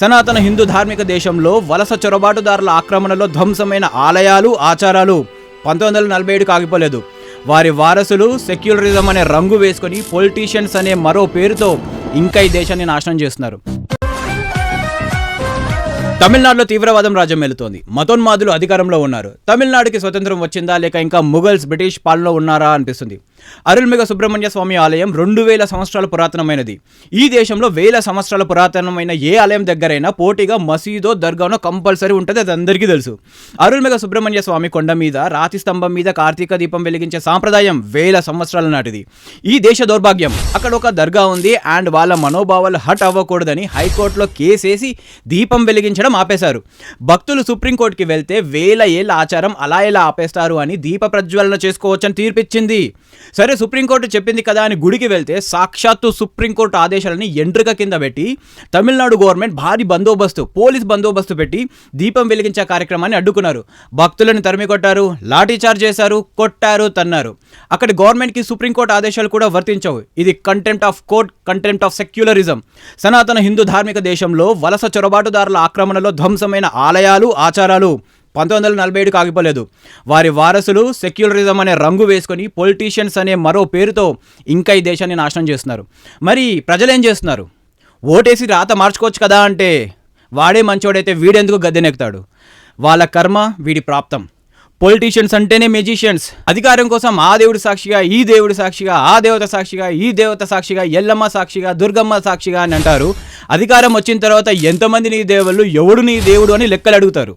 సనాతన హిందూ ధార్మిక దేశంలో వలస చొరబాటుదారుల ఆక్రమణలో ధ్వంసమైన ఆలయాలు ఆచారాలు 1947 ఆగిపోలేదు. వారి వారసులు సెక్యులరిజం అనే రంగు వేసుకొని పొలిటీషియన్స్ అనే మరో పేరుతో ఇంకా ఈ దేశాన్ని నాశనం చేస్తున్నారు. తమిళనాడులో తీవ్రవాదం రాజ్యం మేలుతోంది. మతోన్మాదులు అధికారంలో ఉన్నారు. తమిళనాడుకి స్వతంత్రం వచ్చిందా లేక ఇంకా ముఘల్స్ బ్రిటిష్ పాలనలో ఉన్నారా అనిపిస్తుంది. అరుల్మిగ సుబ్రహ్మణ్య స్వామి ఆలయం 2000 సంవత్సరాల పురాతనమైనది. ఈ దేశంలో 1000 సంవత్సరాల పురాతనమైన ఏ ఆలయం దగ్గరైనా పోటీగా మసీదో దర్గానో కంపల్సరీ ఉంటుంది. అది అందరికీ తెలుసు. అరుల్మిగ సుబ్రహ్మణ్య స్వామి కొండ మీద రాతి స్తంభం మీద కార్తీక దీపం వెలిగించే సాంప్రదాయం 1000 సంవత్సరాల నాటిది. ఈ దేశ దౌర్భాగ్యం, అక్కడ ఒక దర్గా ఉంది అండ్ వాళ్ళ మనోభావాలు హట్ అవ్వకూడదని హైకోర్టులో కేసేసి దీపం వెలిగించడం ఆపేశారు. భక్తులు సుప్రీంకోర్టుకి వెళ్తే 1000 ఏళ్ల ఆచారం అలా ఎలా ఆపేస్తారు అని దీప ప్రజ్వలన చేసుకోవచ్చని తీర్పిచ్చింది. సరే, సుప్రీంకోర్టు చెప్పింది కదా అని గుడికి వెళ్తే సాక్షాత్తు సుప్రీంకోర్టు ఆదేశాలని ఎంట్రుక కింద పెట్టి తమిళనాడు గవర్నమెంట్ భారీ బందోబస్తు, పోలీస్ బందోబస్తు పెట్టి దీపం వెలిగించే కార్యక్రమాన్ని అడ్డుకున్నారు. భక్తులను తరిమి కొట్టారు, లాఠీ చార్జ్ చేశారు, కొట్టారు, తన్నారు. అక్కడి గవర్నమెంట్కి సుప్రీంకోర్టు ఆదేశాలు కూడా వర్తించవు. ఇది contempt of court, contempt of secularism. సనాతన హిందూ ధార్మిక దేశంలో వలస చొరబాటుదారుల ఆక్రమణలో ధ్వంసమైన ఆలయాలు ఆచారాలు 1947 ఆగిపోలేదు. వారి వారసులు సెక్యులరిజం అనే రంగు వేసుకొని పొలిటీషియన్స్ అనే మరో పేరుతో ఇంకా ఈ దేశాన్ని నాశనం చేస్తున్నారు. మరి ప్రజలు ఏం చేస్తున్నారు? ఓటేసి రాత మార్చుకోవచ్చు కదా అంటే వాడే మంచోడైతే వీడెందుకు గద్దెనెక్కుతాడు? వాళ్ళ కర్మ వీడి ప్రాప్తం. పొలిటీషియన్స్ అంటేనే మెజిషియన్స్. అధికారం కోసం ఆ దేవుడి సాక్షిగా, ఈ దేవుడి సాక్షిగా, ఆ దేవత సాక్షిగా, ఈ దేవత సాక్షిగా, ఎల్లమ్మ సాక్షిగా, దుర్గమ్మ సాక్షిగా అని అంటారు. అధికారం వచ్చిన తర్వాత ఎంతమంది నీ దేవుళ్ళు, ఎవడు నీ దేవుడు అని లెక్కలు అడుగుతారు.